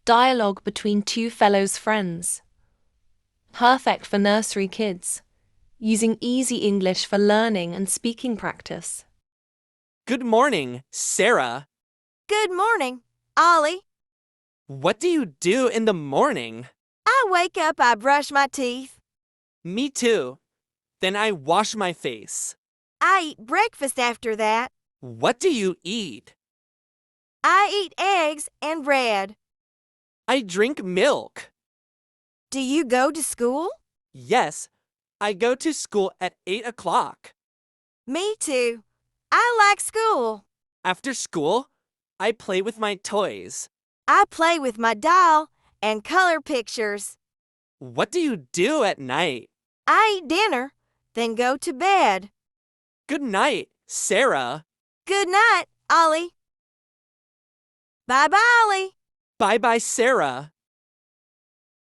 Dialogue between two fellows friends. Perfect for nursery kids. Using easy English for learning and speaking practice. Good morning, Sarah. Good morning, Ollie. What do you do in the morning? I wake up, I brush my teeth. Me too. Then I wash my face. I eat breakfast after that. What do you eat? I eat eggs and bread. I drink milk. Do you go to school? Yes, I go to school at 8 o'clock. Me too. I like school. After school, I play with my toys. I play with my doll and color pictures. What do you do at night? I eat dinner, then go to bed. Good night, Sarah. Good night, Ollie. Bye-bye, Ollie. Bye-bye, Sarah.